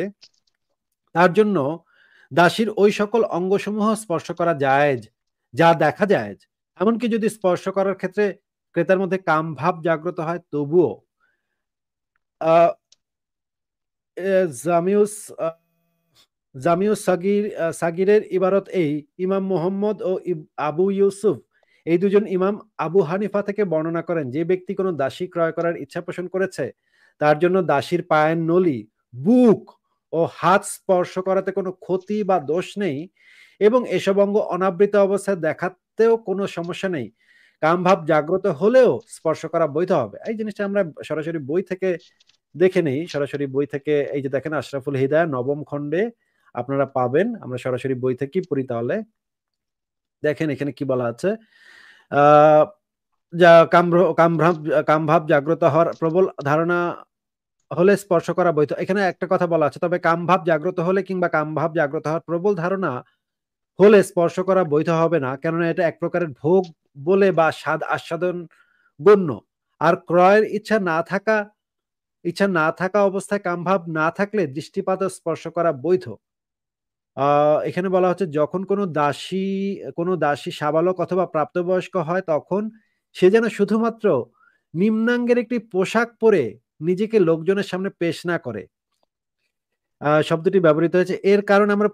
তার জন্য দাসীর ওই সকল অঙ্গসমূহ স্পর্শ করা জায়েজ যা দেখা জায়েজ। এমনকি যদি স্পর্শ করার ক্ষেত্রে ক্রেতার মধ্যে কাম ভাব জাগ্রত হয়, তবুও আহ জামিউস জামিউস সাগিরের ইবারত এই, ইমাম মোহাম্মদ ও আবু ইউসুফ এই দুজন ইমাম আবু হানিফা থেকে বর্ণনা করেন, যে ব্যক্তি কোনো দাসী ক্রয় করার ইচ্ছা পোষণ করেছে তার জন্য দাসীর পায়ের নলি, বুক ও হাত স্পর্শ করাতে কোনো ক্ষতি বা দোষ নেই, এবং এসব অঙ্গ অনাবৃত অবস্থায় দেখাতেও কোনো সমস্যা নেই। কামভাব জাগ্রত হলেও স্পর্শ করা বৈধ হবে। এই জিনিসটা আমরা সরাসরি বই থেকে দেখে নেই, সরাসরি বই থেকে। এই যে দেখেন, আশরাফুল হিদায়া নবম খণ্ডে আপনারা পাবেন, আমরা সরাসরি বই থেকেই পড়ি। তাহলে দেখেন এখানে কি বলা আছে। আহ যা কামভাব জাগ্রত হওয়ার প্রবল ধারণা হলে স্পর্শ করা বৈধ। এখানে একটা কথা বলা আছে, তবে কামভাব জাগ্রত হলে কিংবা কামভাব জাগ্রত হওয়ার প্রবল ধারণা হলে স্পর্শ করা বৈধ হবে না, কেননা এটা এক প্রকারের ভোগ বলে বা স্বাদ আস্বাদন গণ্য। আর ক্রয়ের ইচ্ছা না থাকা অবস্থায় কামভাব না থাকলে দৃষ্টিপাত ও স্পর্শ করা বৈধ। এখানে বলা হচ্ছে, যখন কোনো দাসী সাবালক অথবা প্রাপ্তবয়স্ক হয়, তখন সে যেন শুধুমাত্র নিম্নাঙ্গের একটি পোশাক পরে নিজেকে লোকজনের সামনে পেশ না করে। শব্দটি ব্যবহৃত হয়েছে, এর কারণ আমরা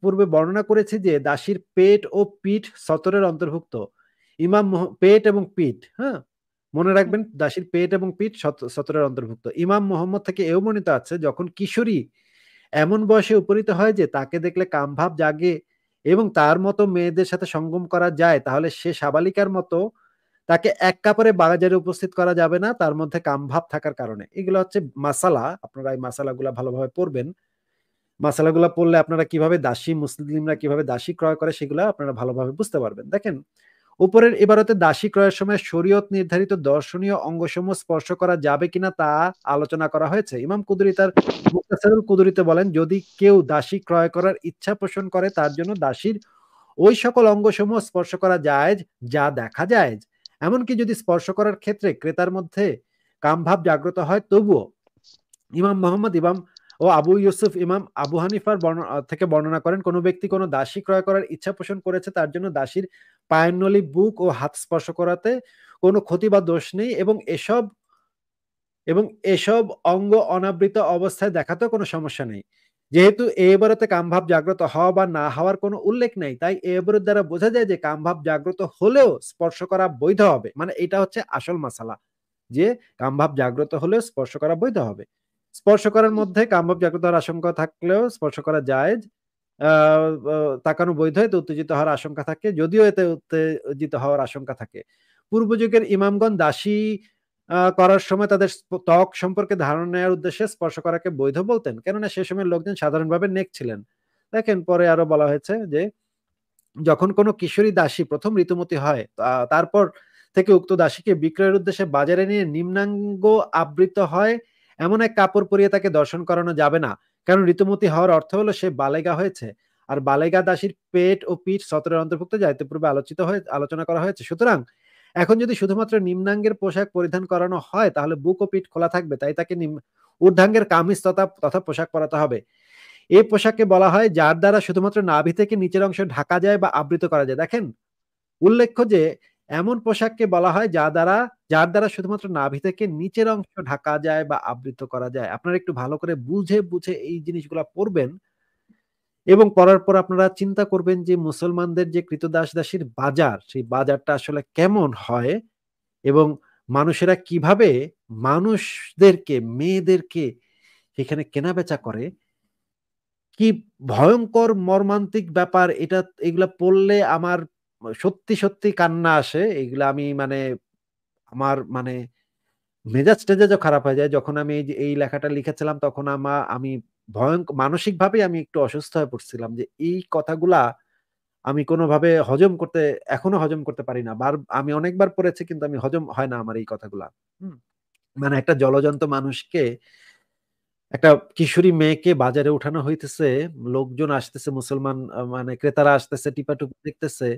পূর্বে বর্ণনা করেছি যে দাসীর পেট ও পিঠ সতরের অন্তর্ভুক্ত। পেট এবং পিঠ, হ্যাঁ, মনে রাখবেন, দাসীর পেট এবং পিঠ সতরের অন্তর্ভুক্ত। ইমাম মোহাম্মদ থেকে এও বর্ণিত আছে, যখন কিশোরী এমন বয়সে উপনীত হয় যে তাকে দেখলে কামভাব জাগে এবং তার মতো মেয়েদের সাথে সঙ্গম করা যায়, তাহলে সে সাবালিকার মতো তাকে এক কাপড়ে বাজারে উপস্থিত করা যাবে না, তার মধ্যে কামভাব থাকার কারণে। এগুলো হচ্ছে মাসালা, আপনারা এই মাসালাগুলা ভালোভাবে পড়বেন। মাসালাগুলা পড়লে আপনারা কিভাবে মুসলিমরা কিভাবে দাসী ক্রয় করে সেগুলো আপনারা ভালোভাবে বুঝতে পারবেন। দেখেন, উপরের ইবারতে দাসী ক্রয়ের সময় শরীয়ত নির্ধারিত দর্শনীয় অঙ্গসমূহ স্পর্শ করা যাবে কিনা তা আলোচনা করা হয়েছে। ইমাম কুদুরি তার মুক্তাসারুল কুদুরিতে বলেন, যদি কেউ দাসী ক্রয় করার ইচ্ছা পোষণ করে তার জন্য দাসীর ওই সকল অঙ্গসমূহ স্পর্শ করা জায়েজ যা দেখা জায়েজ। এমনকি যদি স্পর্শ করার ক্ষেত্রে ক্রেতার মধ্যে কামভাব জাগ্রত হয় তবুও। ইমাম মোহাম্মদ ইমাম ও আবু ইউসুফ ইমাম আবু হানিফার থেকে বর্ণনা করেন, কোনো ব্যক্তি কোনো দাসী ক্রয় করার ইচ্ছা পোষণ করেছে তার জন্য দাসীর পায়ের নলি, বুক ও হাত স্পর্শ করাতে কোনো ক্ষতি বা দোষ নেই এবং এসব অঙ্গ অনাবৃত অবস্থায় দেখাতেও কোনো সমস্যা নেই। যেহেতু এ ইবারতে কামভাব জাগ্রত হওয়া বা না হওয়ার কোনো উল্লেখ নেই, তাই এ ইবারত দ্বারা বোঝা যায় যে কামভাব জাগ্রত হলেও স্পর্শ করা বৈধ হবে। মানে এটা হচ্ছে আসল মাসালা, যে কামভাব জাগ্রত হলেও স্পর্শ করা বৈধ হবে। স্পর্শ করার মধ্যে কামভাব জাগ্রত হওয়ার আশঙ্কা থাকলেও স্পর্শ করা জায়েজ। তাকানো বৈধ, এতে উত্তেজিত হওয়ার আশঙ্কা থাকে, যদিও এতে উত্তেজিত হওয়ার আশঙ্কা থাকে। পূর্ব যুগের ইমামগণ দাসী করার সময় তাদের ত্বক সম্পর্কে ধারণা নেওয়ার উদ্দেশ্যে স্পর্শ করাকে বৈধ বলতেন, কেননা সে সময় লোকজন সাধারণভাবে নেক ছিলেন। দেখেন পরে আরো বলা হয়েছে যে যখন কোনো কিশোরী দাসী প্রথম ঋতুমতী হয় তারপর থেকে উক্ত দাসীকে বিক্রয়ের উদ্দেশ্যে বাজারে নিয়ে নিম্নাঙ্গ আবৃত হয় এমন এক কাপড় পরিয়ে তাকে দর্শন করানো যাবে না, কারণ ঋতুমতী হওয়ার অর্থ হলো সে বালেগা হয়েছে। আর বালেগা দাসীর পেট ও পিঠ সতরের অন্তর্ভুক্ত, যা ইতিপূর্বে আলোচনা করা হয়েছে। সুতরাং এখন যদি শুধুমাত্র নিম্নাঙ্গের পোশাক পরিধান করানো হয় তাহলে বুক ও পিঠ খোলা থাকবে, তাই তাকে ঊর্ধ্বাঙ্গের কামিজ তথা পোশাক পরাতে হবে। এই পোশাককে বলা হয় যার দ্বারা শুধুমাত্র নাভি থেকে নিচের অংশ ঢাকা যায় বা আবৃত করা যায়। দেখেন, উল্লেখ্য যে এমন পোশাককে বলা হয় যার দ্বারা শুধুমাত্র নাভি থেকে নিচের অংশ ঢাকা যায় বা আবৃত করা যায়। আপনারা একটু ভালো করে বুঝে এই জিনিসগুলা পড়বেন এবং পড়ার পর আপনারা চিন্তা করবেন যে মুসলমানদের যে ক্রীতদাস দাসীর বাজার, সেই বাজারটা আসলে কেমন হয় এবং মানুষেরা কিভাবে মেয়েদেরকে সেখানে কেনাবেচা করে। কি ভয়ঙ্কর মর্মান্তিক ব্যাপার এটা! এগুলা পড়লে আমার সত্যি কান্না আসে। এগুলা আমি মানে আমার মানে মেজাজ-টেজাজও খারাপ হয়ে যায়। যখন আমি এই লেখাটা লিখেছিলাম তখন আমি মানসিকভাবে আমি একটু অসুস্থ হয়ে পড়ছিলাম যে এই কথাগুলা আমি কোনভাবে এখনো হজম করতে পারি না। আমি অনেকবার পড়েছি কিন্তু আমি হজম হয় না আমার এই কথাগুলা। হুম? মানে একটা জলজন্ত মানুষকে, একটা কিশোরী মেয়েকে বাজারে উঠানো হইতেছে, লোকজন আসতেছে, মুসলমান মানে ক্রেতারা আসতেছে, টিপাটুপি দেখতেছে।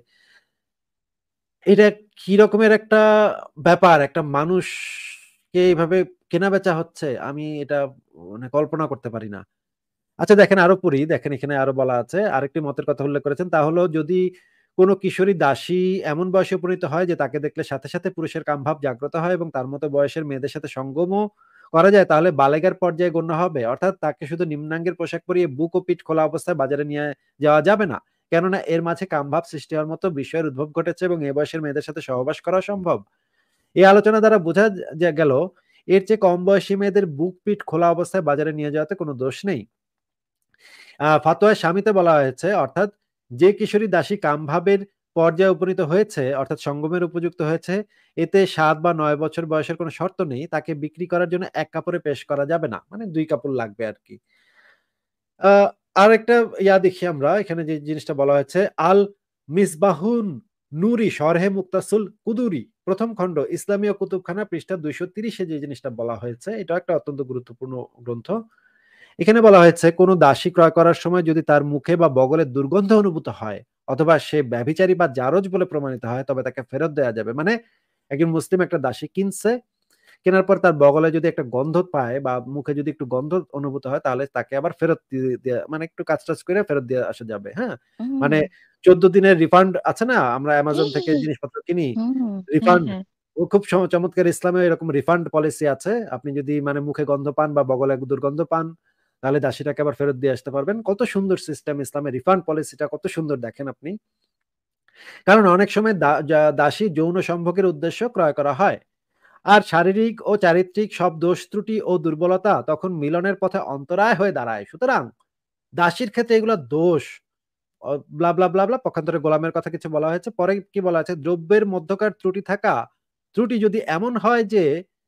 এটা কি রকমের একটা ব্যাপার? একটা মানুষকে এভাবে কেনাবেচা হচ্ছে, আমি এটা মানে কল্পনা করতে পারি না। আচ্ছা দেখেন আরো পড়ি, দেখেন এখানে আরো বলা আছে, আরেকটি মতের কথা উল্লেখ করেছেন। তা হলো যদি কোন কিশোরী দাসী এমন বয়সে উপনীত হয় যে তাকে দেখলে সাথে পুরুষের কামভাব জাগ্রত হয় এবং তার মতো বয়সের মেয়েদের সাথে সঙ্গমও করা যায় তাহলে বালেগার পর্যায়ে গণ্য হবে। অর্থাৎ তাকে শুধু নিম্নাঙ্গের পোশাক পরিয়ে বুক ও পিঠ খোলা অবস্থায় বাজারে নিয়ে যাওয়া যাবে না। কেননা এর মাঝে কামভাব সৃষ্টি হওয়ার মতো বিষয়ের উদ্ভব ঘটেছে এবং এ বয়সের মেয়েদের সাথে সহবাস করা সম্ভব। এই আলোচনা দ্বারা বোঝা গেল এর চেয়ে কম বয়সী মেয়েদের বুক পিঠ খোলা অবস্থায় বাজারে নিয়ে যাওয়াতে কোনো দোষ নেই। ফাতোয়ায় স্বামীতে বলা হয়েছে, অর্থাৎ যে কিশোরী দাসী কামভাবের পর্যায়ে উপনীত হয়েছে অর্থাৎ সঙ্গমের উপযুক্ত হয়েছে, এতে ৭ বা ৯ বছর বয়সের কোনো শর্ত নেই, তাকে বিক্রি করার জন্য এক কাপড়ে পেশ করা যাবে না, মানে ২ কাপড় লাগবে আর কি। আরেকটা দেখি আমরা এখানে যে জিনিসটা বলা হয়েছে, আল মিসবাহুন নুরি শরহে মুক্তাসুল কুদুরি প্রথম খণ্ড ইসলামীয় কুতুবখানা পৃষ্ঠা ২৩০ যে জিনিসটা বলা হয়েছে, এটা একটা অত্যন্ত গুরুত্বপূর্ণ গ্রন্থ। এখানে বলা হয়েছে কোন দাসী ক্রয় করার সময় যদি তার মুখে বা বগলে দুর্গন্ধ অনুভূত হয় অথবা সে ব্যভিচারী বা জারজ বলে প্রমাণিত হয় তবে তাকে ফেরত দেওয়া যাবে। মানে একজন মুসলিম একটা দাসী কিনছে, কেনার পর তার বগলে যদি একটা গন্ধ পায় বা মুখে যদি একটু গন্ধ অনুভূত হয় তাহলে তাকে আবার ফেরত মানে একটু কাজ টাজ করে ফেরত দিয়ে আসা যাবে। হ্যাঁ, হুম। মানে 14 দিনের রিফান্ড আছে না, আমরা হ্যাঁ, অ্যামাজন হ্যাঁ, থেকে হ্যাঁ। জিনিসপত্র কিনি, হুম, হ্যাঁ, রিফান্ড হ্যাঁ। ও খুব চমৎকার। ইসলামে এরকম রিফান্ড পলিসি আছে। আপনি যদি মানে মুখে গন্ধ পান বা বগলে দুর্গন্ধ পান তাহলে দাসীটাকে আবার ফেরত দিয়ে আসতে পারবেন। কত সুন্দর সিস্টেম ইসলামের, রিফান্ড পলিসিটা কত সুন্দর দেখেন আপনি। কারণ অনেক সময় দাসী যৌন সম্ভোগের উদ্দেশ্য ক্রয় করা হয়। আর শারীরিক ও চারিত্রিক সব দোষ ত্রুটি ও দুর্বলতা তখন মিলনের পথে অন্তরায় হয়ে দাঁড়ায়। সুতরাং দাসীর ক্ষেত্রে এগুলো দোষ। ব্লা, ব্লা, ব্লা, ব্লা পক্ষান্তরে গোলামের কথা কিছু বলা হয়েছে। পরে কি বলা আছে? দ্রব্যের মধ্যকার ত্রুটি যদি এমন হয় যে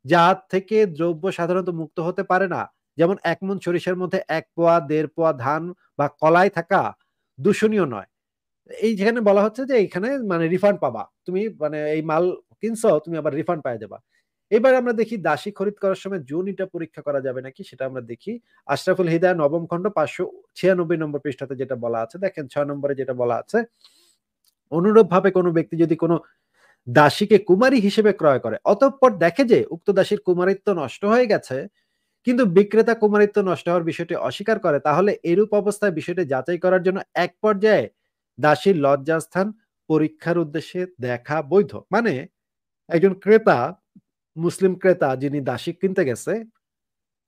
যার থেকে দ্রব্য সাধারণত মুক্ত হতে পারে না, যেমন ১ মণ সরিষার মধ্যে ১ পোয়া ১.৫ পোয়া ধান বা কলাই থাকা দূষণীয় নয়। এই যেখানে বলা হচ্ছে যে এইখানে মানে রিফান্ড পাবা, তুমি মানে এই মাল কিনছো, তুমি আবার রিফান্ড পাই যাবা। এবার আমরা দেখি দাসী খরিদ করার সময় যৌনিটা পরীক্ষা করা যাবে নাকি, সেটা আমরা দেখি। আশরাফুল হিদায়া নবম খণ্ড 596 নম্বর পৃষ্ঠাতে যেটা বলা আছে, দেখেন 6 নম্বরে যেটা বলা আছে, অনুরূপ ভাবে কোনো ব্যক্তি যদি কোনো দাসীকে কুমারী হিসেবে ক্রয় করে, অতঃপর দেখে যে উক্ত দাসীর কুমারিত্ব নষ্ট হয়ে গেছে, কিন্তু বিক্রেতা কুমারিত্ব নষ্ট হওয়ার বিষয়টি অস্বীকার করে, তাহলে এরূপ অবস্থায় বিষয়টি যাচাই করার জন্য এক পর্যায়ে দাসীর লজ্জাস্থান পরীক্ষার উদ্দেশ্যে দেখা বৈধ। মানে একজন ক্রেতা, মুসলিম ক্রেতা যিনি দাসী কিনতে গেছে,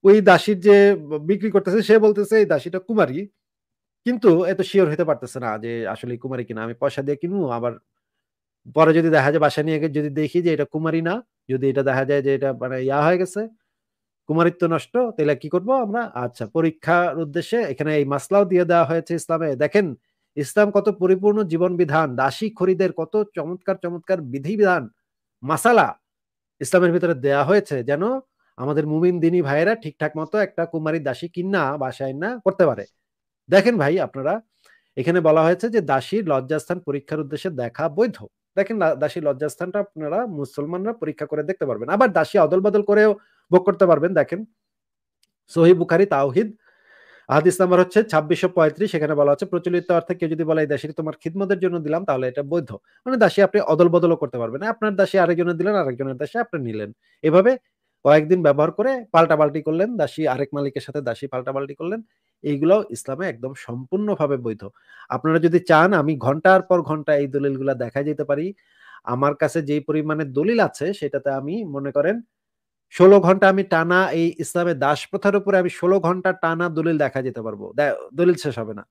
ওই দাসীর যে বিক্রি করতেছে সে বলতেছে এই দাসীটা কুমারী, কিন্তু এত শিওর হতে পারতেছে না যে আসলে কুমারী কিনা। আমি পয়সা দিয়ে কিনবো, আবার পরে যদি দেখা যায় বাসায় নিয়ে গিয়ে যদি দেখি যে এটা কুমারী না, যদি এটা দেখা যায় যে এটা মানে হয়ে গেছে, কুমারিত্ব নষ্ট, তাহলে কি করব আমরা? আচ্ছা, পরীক্ষার উদ্দেশ্যে এখানে এই মাসলাও দিয়ে দেওয়া হয়েছে ইসলামে। দেখেন ইসলাম কত পরিপূর্ণ জীবন বিধান, দাসী খরিদের কত চমৎকার চমৎকার বিধিবিধান, মাসালা ইসলামের ভিতরে দেয়া হয়েছে, যেন আমাদের মুমিন দিনী ভাইয়েরা ঠিকঠাক মতো একটা কুমারী দাসী কিনা বাসায় না করতে পারে। দেখেন ভাই আপনারা, এখানে বলা হয়েছে যে দাসীর লজ্জাস্থান পরীক্ষার উদ্দেশ্যে দেখা বৈধ। দেখেন দাসীর লজ্জাস্থানটা আপনারা মুসলমানরা পরীক্ষা করে দেখতে পারবেন, আবার দাসী অদল বদল করেও ভোগ করতে পারবেন। দেখেন সহিহ বুখারী তাওহীদ হাদিস নাম্বার হচ্ছে 2635, সেখানে বলা হচ্ছে প্রচলিত অর্থে কেউ যদি বলে এই দাসী তোমার খিদমতের জন্য দিলাম, তাহলে এটা বৈধ। মানে দাসী আপনি অদল বদলও করতে পারবেন, আপনার দাসী আরেকজনের দিলেন, আরেকজনের দাসী আপনি নিলেন, এভাবে কয়েকদিন ব্যবহার করে পাল্টাপাল্টি করলেন, দাসী আরেক মালিকের সাথে দাসী পাল্টাপাল্টি করলেন, এইগুলো ইসলামে একদম সম্পূর্ণভাবে বৈধ। আপনারা যদি চান আমি ঘন্টার পর ঘন্টা এই দলিলগুলা দেখা যেতে পারি। আমার কাছে যেই পরিমাণে দলিল আছে সেটাতে আমি মনে করেন 16 ঘন্টা আমি টানা এই ইসলামের দাস প্রথার উপরে আমি 16 ঘন্টা টানা দলিল দেখা যেতে পারবো। দলিল শেষ হবে না।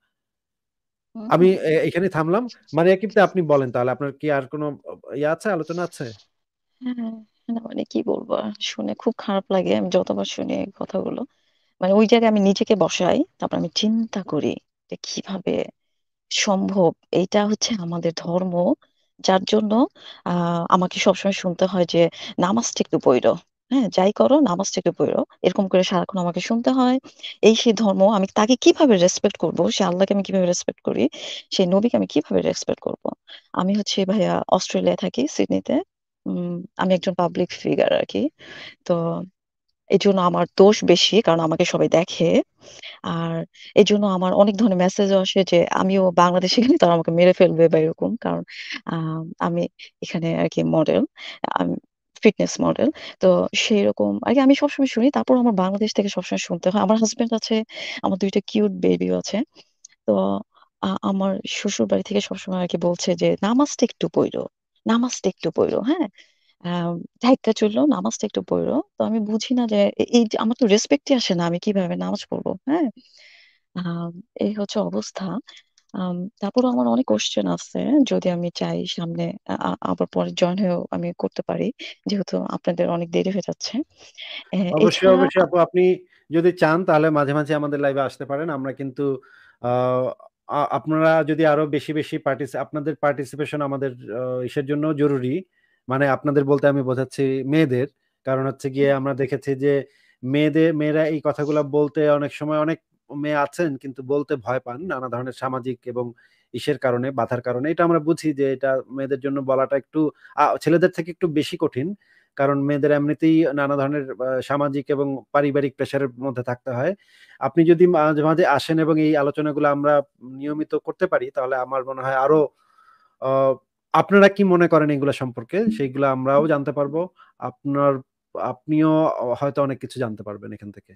হুম, আমি হুম। এখানেই থামলাম। মারিয়া কিপ্তে আপনি বলেন তাহলে, আপনার কি আর কোনো আছে, আলোচনা আছে? হ্যাঁ, না মানে কি বলবো আর, শুনে খুব খারাপ লাগে। আমি যতবার শুনি এই কথাগুলো, মানে ওই জায়গায় আমি নিজেকে বসাই, তারপর আমি চিন্তা করি যে কিভাবে সম্ভব। এইটা হচ্ছে আমাদের ধর্ম, যার জন্য আমাকে সবসময় শুনতে হয় যে নামাজটা একটু পইড়ো, হ্যাঁ যাই করো নামাজটা একটু পইড়ো, এরকম করে সারাক্ষণ আমাকে শুনতে হয়। এই সেই ধর্ম, আমি তাকে কিভাবে রেসপেক্ট করব, সে আল্লাহকে আমি কিভাবে রেসপেক্ট করি, সেই নবীকে আমি কিভাবে রেসপেক্ট করব। আমি হচ্ছে ভাইয়া অস্ট্রেলিয়ায় থাকি, সিডনিতে। আমি একজন পাবলিক ফিগার আর কি। তো এই জন্য আমার দোষ বেশি, কারণ আমাকে সবাই দেখে। আর এই জন্য আমার অনেক ধরনের মেসেজও আসে যে আমিও বাংলাদেশে গেলে তারা আমাকে মেরে ফেলবে বা এরকম, কারণ আমি এখানে আর কি মডেল, ফিটনেস মডেল। তো সেই রকম আর কি আমি সবসময় শুনি। তারপর আমার বাংলাদেশ থেকে সবসময় শুনতে হয়। আমার হাজবেন্ড আছে, আমার দুইটা কিউট বেবিও আছে। তো আমার শ্বশুর বাড়ি থেকে সবসময় আর কি বলছে যে নামাজটা একটু পড়ো, নামাজটা একটু পড়ো, হ্যাঁ ধাইক্কা চললো, নামাজটা একটু পড়ো। তো আমি বুঝি না যে এই যে আমার তো রেসপেক্টই আসে না, আমি কিভাবে নামাজ পড়বো, হ্যাঁ। আম, এই হচ্ছে অবস্থা। তারপরও আমার অনেক কোশ্চেন আছে, যদি আমি চাই সামনে আবার পরে জয়েন হয়েও আমি করতে পারি, যেহেতু আপনাদের অনেক দেরি হয়ে যাচ্ছে। অবশ্যই, এছাড়া অবশ্যই আপু, আপনি যদি চান তাহলে মাঝে, মাঝে আমাদের লাইভে আসতে পারেন। আমরা কিন্তু আ আপনারা যদি আরো বেশি, বেশি আপনাদের পার্টিসিপেশন আমাদের ইসের জন্য জরুরি। মানে আপনাদের বলতে আমি বোঝাচ্ছি মেয়েদের। কারণ হচ্ছে গিয়ে আমরা দেখেছি যে মেয়েরা এই কথাগুলা বলতে অনেক সময় অনেক মেয়ে আছেন কিন্তু বলতে ভয় পান নানা ধরনের সামাজিক এবং ইসের কারণে, বাধার কারণে। এটা আমরা বুঝি যে এটা মেয়েদের জন্য বলাটা একটু ছেলেদের থেকে একটু বেশি কঠিন। কারণ মেয়েদের এমনিতেই নানা ধরনের সামাজিক এবং পারিবারিক প্রেশারের মধ্যে থাকতে হয়। আপনি যদি মাঝে, মাঝে আসেন এবং এই আলোচনাগুলো আমরা নিয়মিত করতে পারি, তাহলে আমার মনে হয় আরো আ আপনারা কি মনে করেন এগুলা সম্পর্কে সেইগুলা আমরাও জানতে পারবো। আপনার আপনিও হয়তো অনেক কিছু জানতে পারবেন এখান থেকে।